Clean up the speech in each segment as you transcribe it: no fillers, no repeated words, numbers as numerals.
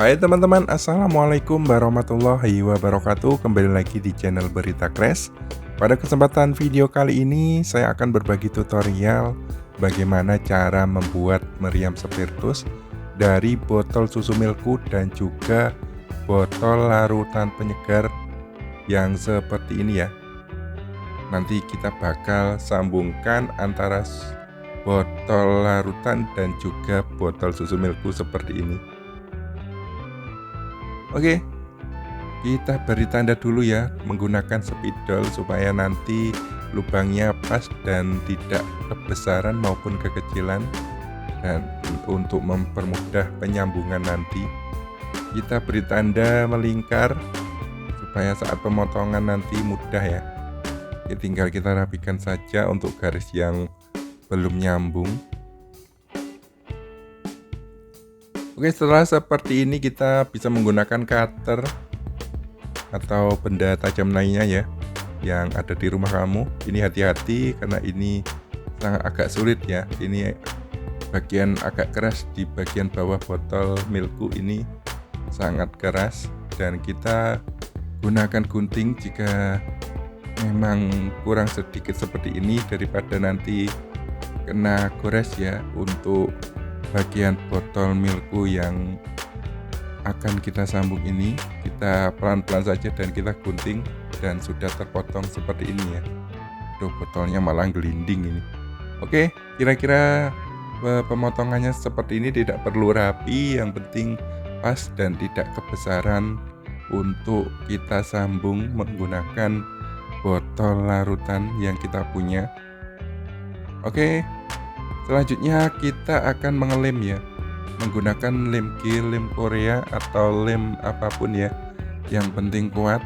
Hai teman-teman, Assalamualaikum warahmatullahi wabarakatuh. Kembali lagi di channel Berita Crash. Pada kesempatan video kali ini saya akan berbagi tutorial bagaimana cara membuat meriam spiritus dari botol susu milku dan juga botol larutan penyegar yang seperti ini ya. Nanti kita bakal sambungkan antara botol larutan dan juga botol susu milku seperti ini. Oke, kita beri tanda dulu ya menggunakan spidol supaya nanti lubangnya pas dan tidak kebesaran maupun kekecilan, dan untuk mempermudah penyambungan nanti kita beri tanda melingkar supaya saat pemotongan nanti mudah ya. Tinggal kita rapikan saja untuk garis yang belum nyambung. Oke, setelah seperti ini kita bisa menggunakan cutter atau benda tajam lainnya ya yang ada di rumah kamu. Ini hati-hati karena ini sangat agak sulit ya. Ini bagian agak keras di bagian bawah botol milku ini sangat keras, dan kita gunakan gunting jika memang kurang sedikit seperti ini daripada nanti kena gores ya. Untuk bagian botol milku yang akan kita sambung ini kita pelan-pelan saja dan kita gunting, dan sudah terpotong seperti ini ya. Tuh, botolnya malah gelinding ini. Oke, kira-kira pemotongannya seperti ini, tidak perlu rapi, yang penting pas dan tidak kebesaran untuk kita sambung menggunakan botol larutan yang kita punya. Oke, selanjutnya kita akan mengelem ya, menggunakan lem G, lem Korea atau lem apapun ya, yang penting kuat.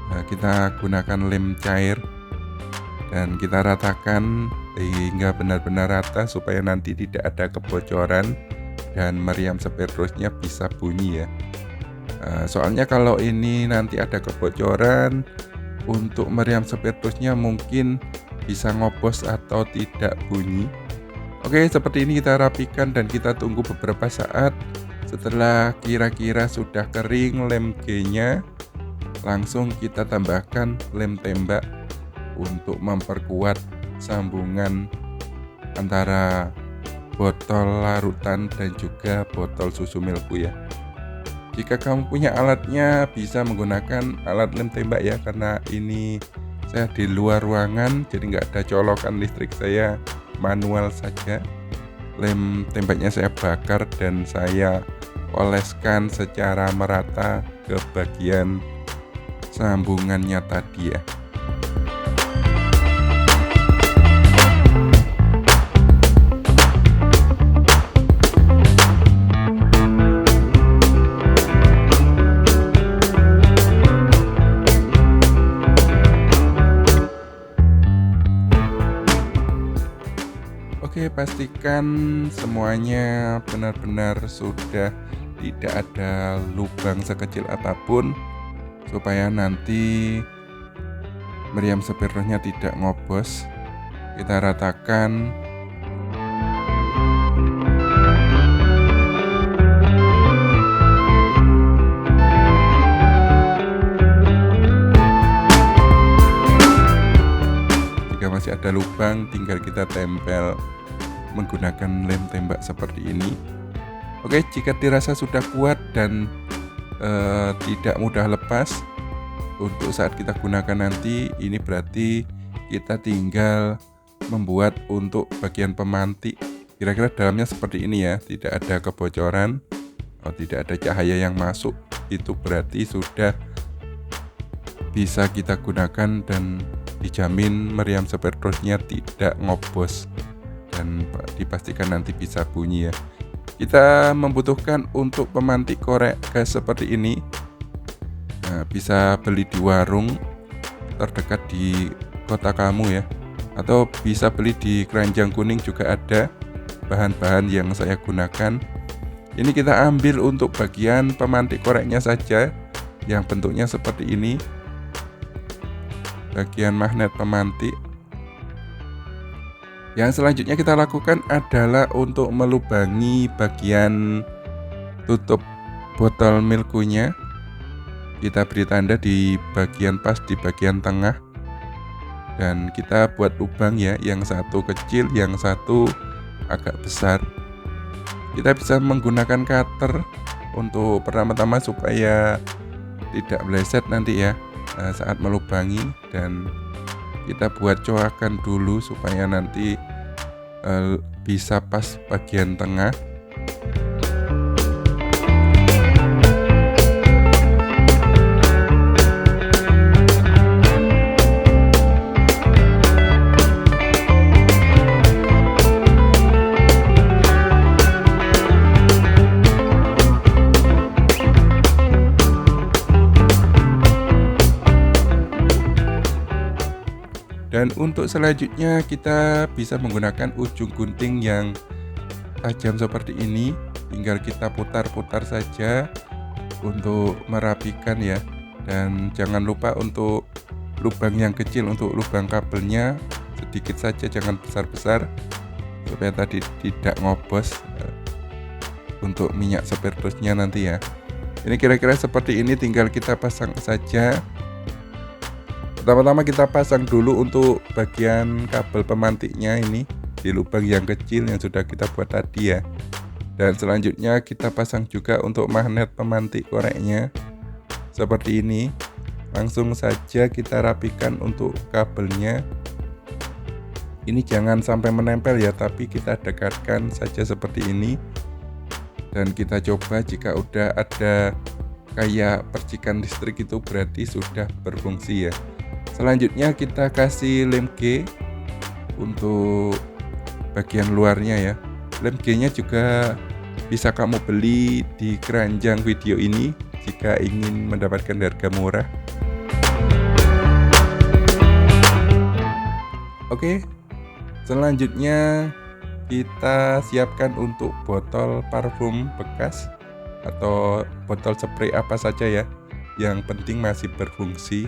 Nah, kita gunakan lem cair dan kita ratakan hingga benar-benar rata supaya nanti tidak ada kebocoran dan meriam spiritusnya bisa bunyi ya. Soalnya kalau ini nanti ada kebocoran, untuk meriam spiritusnya mungkin bisa ngopos atau tidak bunyi. Oke, seperti ini kita rapikan dan kita tunggu beberapa saat. Setelah kira-kira sudah kering lem G-nya, langsung kita tambahkan lem tembak untuk memperkuat sambungan antara botol larutan dan juga botol susu milku ya. Jika kamu punya alatnya bisa menggunakan alat lem tembak ya, karena ini saya di luar ruangan jadi nggak ada colokan listrik, saya manual saja. Lem tembaknya saya bakar dan saya oleskan secara merata ke bagian sambungannya tadi ya. Oke, pastikan semuanya benar-benar sudah tidak ada lubang sekecil apapun supaya nanti meriam spiritusnya tidak ngobos. Kita ratakan. Jika masih ada lubang, tinggal kita tempel menggunakan lem tembak seperti ini. Oke, jika dirasa sudah kuat dan tidak mudah lepas untuk saat kita gunakan nanti, ini berarti kita tinggal membuat untuk bagian pemantik. Kira-kira dalamnya seperti ini ya, tidak ada kebocoran, tidak ada cahaya yang masuk. Itu berarti sudah bisa kita gunakan dan dijamin meriam spiritusnya tidak ngobos dan dipastikan nanti bisa bunyi ya. Kita membutuhkan untuk pemantik korek gas seperti ini. Nah, bisa beli di warung terdekat di kota kamu ya, atau bisa beli di Keranjang Kuning juga ada bahan-bahan yang saya gunakan. Ini kita ambil untuk bagian pemantik koreknya saja yang bentuknya seperti ini, bagian magnet pemantik. Yang selanjutnya kita lakukan adalah untuk melubangi bagian tutup botol milkunya kita beri tanda di bagian pas di bagian tengah, dan kita buat lubang ya, yang satu kecil, yang satu agak besar. Kita bisa menggunakan cutter untuk pertama-tama supaya tidak meleset nanti ya saat melubangi, dan kita buat coakan dulu supaya nanti bisa pas bagian tengah. Dan untuk selanjutnya kita bisa menggunakan ujung gunting yang tajam seperti ini. Tinggal kita putar-putar saja untuk merapikan ya. Dan jangan lupa untuk lubang yang kecil, untuk lubang kabelnya sedikit saja, jangan besar-besar, supaya tadi tidak ngobos untuk minyak spiritusnya nanti ya. Ini kira-kira seperti ini, tinggal kita pasang saja. Pertama-tama kita pasang dulu untuk bagian kabel pemantiknya ini di lubang yang kecil yang sudah kita buat tadi ya. Dan selanjutnya kita pasang juga untuk magnet pemantik koreknya seperti ini. Langsung saja kita rapikan untuk kabelnya. Ini jangan sampai menempel ya, tapi kita dekatkan saja seperti ini. Dan kita coba, jika udah ada kayak percikan listrik itu berarti sudah berfungsi ya. Selanjutnya kita kasih lem G untuk bagian luarnya ya. Lem G-nya juga bisa kamu beli di keranjang video ini jika ingin mendapatkan harga murah. Oke, selanjutnya kita siapkan untuk botol parfum bekas atau botol spray apa saja ya, yang penting masih berfungsi.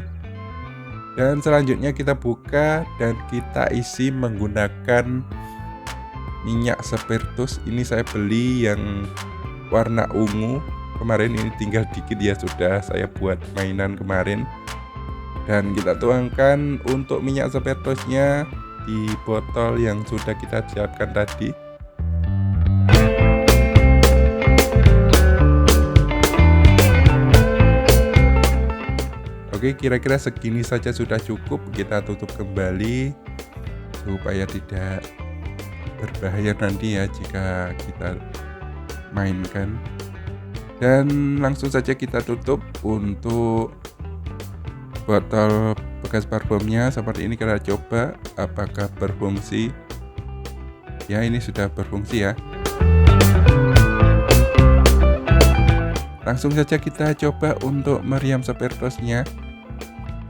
Dan selanjutnya kita buka dan kita isi menggunakan minyak spiritus. Ini saya beli yang warna ungu. Kemarin ini tinggal dikit ya, sudah saya buat mainan kemarin. Dan kita tuangkan untuk minyak spiritusnya di botol yang sudah kita siapkan tadi. Oke, kira-kira segini saja sudah cukup. Kita tutup kembali supaya tidak berbahaya nanti ya jika kita mainkan. Dan langsung saja kita tutup untuk botol bekas parfumnya seperti ini. Kita coba apakah berfungsi. Ya, ini sudah berfungsi ya. Langsung saja kita coba untuk meriam spiritusnya.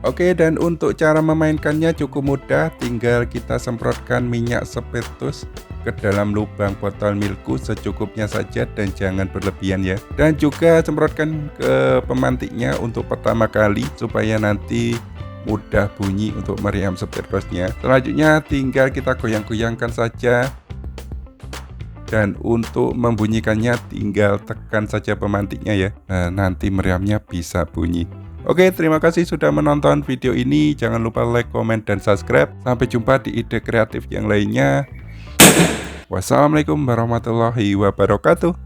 Oke, dan untuk cara memainkannya cukup mudah. Tinggal kita semprotkan minyak spiritus ke dalam lubang botol milku secukupnya saja dan jangan berlebihan ya. Dan juga semprotkan ke pemantiknya untuk pertama kali supaya nanti mudah bunyi untuk meriam spiritusnya. Selanjutnya tinggal kita goyang-goyangkan saja. Dan untuk membunyikannya tinggal tekan saja pemantiknya ya. Nah, nanti meriamnya bisa bunyi. Oke, terima kasih sudah menonton video ini. Jangan lupa like, comment, dan subscribe. Sampai jumpa di ide kreatif yang lainnya. Wassalamualaikum warahmatullahi wabarakatuh.